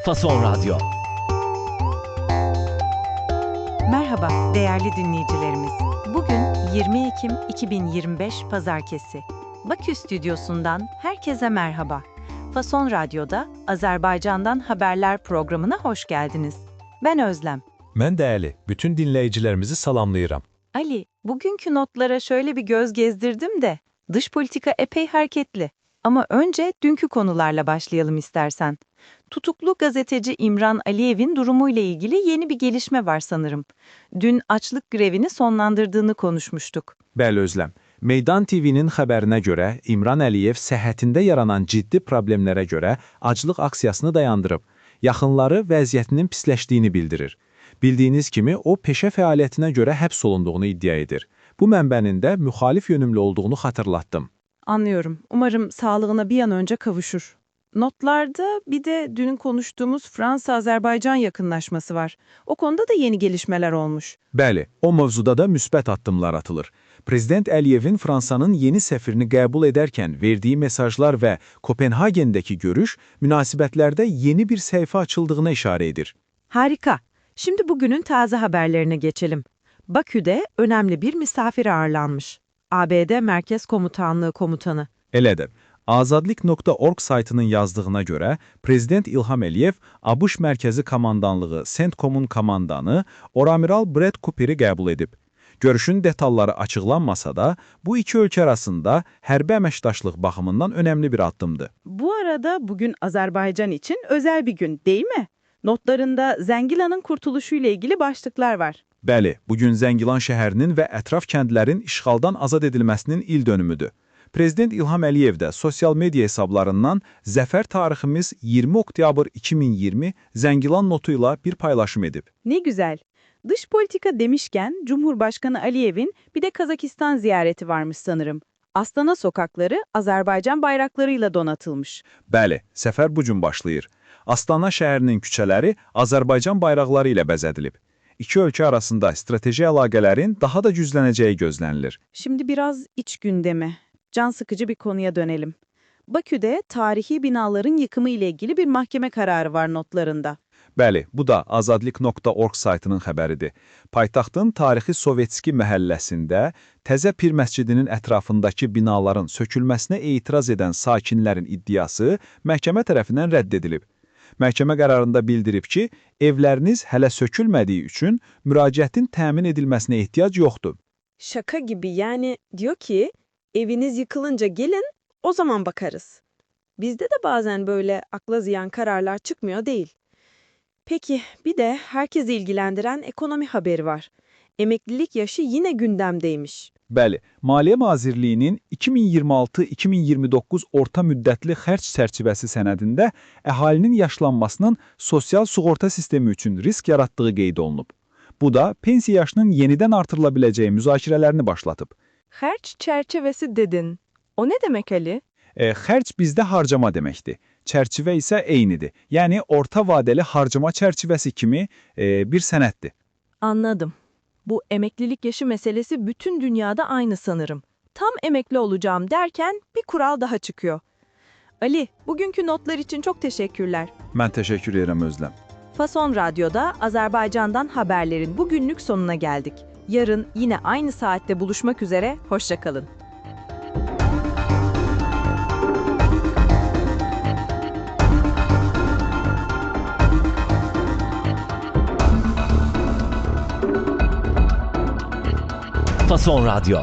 Fason Radyo. Merhaba değerli dinleyicilerimiz. Bugün 20 Ekim 2025 Pazartesi. Bakü stüdyosundan herkese merhaba. Fason Radyo'da Azerbaycan'dan Haberler programına hoş geldiniz. Ben Özlem. Ben değerli, bütün dinleyicilerimizi salamlayıram. Ali, bugünkü notlara şöyle bir göz gezdirdim de, dış politika epey hareketli. Ama önce dünkü konularla başlayalım istersen. Tutuklu gazeteci İmran Aliyev'in durumuyla ilgili yeni bir gelişme var sanırım. Dün açlık grevini sonlandırdığını konuşmuştuk. Bəli Özlem, Meydan TV'nin xəbərinə görə İmran Əliyev səhhətində yaranan ciddi problemlərə görə aclıq aksiyasını dayandırıb. Yaxınları vəziyyətinin pisləşdiyini bildirir. Bildiyiniz kimi o peşə fəaliyyətinə görə həbs olunduğunu iddia edir. Bu mənbənin də müxalif yönümlü olduğunu xatırlatdım. Anlıyorum. Umarım sağlığına bir an önce kavuşur. Notlarda bir de dün konuştuğumuz Fransa-Azerbaycan yakınlaşması var. O konuda da yeni gelişmeler olmuş. Bəli, o mövzuda da müsbət addımlar atılır. Prezident Əliyevin Fransanın yeni səfirini qəbul edərkən verdiyi mesajlar və Kopenhagen'dəki görüş münasibətlərdə yeni bir səhifə açıldığına işarə edir. Harika. Şimdi bugünün taze haberlerine geçelim. Bakü'de önemli bir misafir ağırlanmış. ABD Merkez Komutanlığı Komutanı. Elədir. Azadlik.org saytının yazdığına görə, Prezident İlham Əliyev ABŞ Mərkəzi Komandanlığı CENTCOM-un komandanı Oramiral Brett Cooperi qəbul edib. Görüşün detalları açıqlanmasa da, bu iki ölkə arasında hərbi əməkdaşlıq baxımından önemli bir addımdır. Bu arada bugün Azerbaycan için özel bir gün değil mi? Notlarında Zengilan'ın kurtuluşuyla ilgili başlıklar var. Bəli, bugün Zəngilan şəhərinin və ətraf kəndlərin işğaldan azad edilməsinin il dönümüdür. Prezident İlham Əliyev də sosial media hesablarından Zəfər tariximiz 20 oktyabr 2020 Zəngilan notuyla bir paylaşım edib. Ne güzel. Dış politika demişken Cumhurbaşkanı Aliyev'in bir de Kazakistan ziyareti varmış sanırım. Astana sokakları Azerbaycan bayraklarıyla donatılmış. Bəli, səfər bu gün başlayır. Astana şəhərinin küçələri Azərbaycan bayraqları ilə bəzədilib. İki ölkə arasında strateji əlaqələrin daha da güclənəcəyi gözlənilir. Şimdi biraz iç gündeme, can sıkıcı bir konuya dönelim. Bakü'de tarihi binaların yıkımı ile ilgili bir mahkeme kararı var notlarında. Bəli, bu da azadlik.org saytının xəbəridir. Paytaxtın tarixi Sovetski məhəlləsində Təzə Pir məscidinin ətrafındakı binaların sökülməsinə etiraz edən sakinlərin iddiası məhkəmə tərəfindən rədd edilib. Məhkəmə qərarında bildirib ki, evləriniz hələ sökülmədiyi üçün müraciətin təmin edilməsinə ehtiyac yoxdur. Şaka gibi, yani diyor ki eviniz yıkılınca gelin, o zaman bakarız. Bizde de bazen böyle akla ziyan kararlar çıkmıyor değil. Peki bir de herkesi ilgilendiren ekonomi haberi var. Emeklilik yaşı yine gündemdeymiş. Bəli, Maliyyə Nazirliyinin 2026-2029 orta müddətli xərc çərçivəsi sənədində əhalinin yaşlanmasının sosial sığorta sistemi üçün risk yaratdığı qeyd olunub. Bu da pensiya yaşının yenidən artırıla biləcəyi müzakirələrini başlatıb. Xərc çerçevesi dedin. O ne demek Ali? Xərc bizdə harcama deməkdir. Çərçivə isə eynidir. Yəni orta vadəli harcama çərçivəsi kimi bir sənəddir. Anladım. Bu emeklilik yaşı meselesi bütün dünyada aynı sanırım. Tam emekli olacağım derken bir kural daha çıkıyor. Ali, bugünkü notlar için çok teşekkürler. Mən təşəkkür edirəm Özlem. Fason Radyo'da Azerbaycan'dan haberlerin bugünlük sonuna geldik. Yarın yine aynı saatte buluşmak üzere, hoşça kalın. Fason Radyo.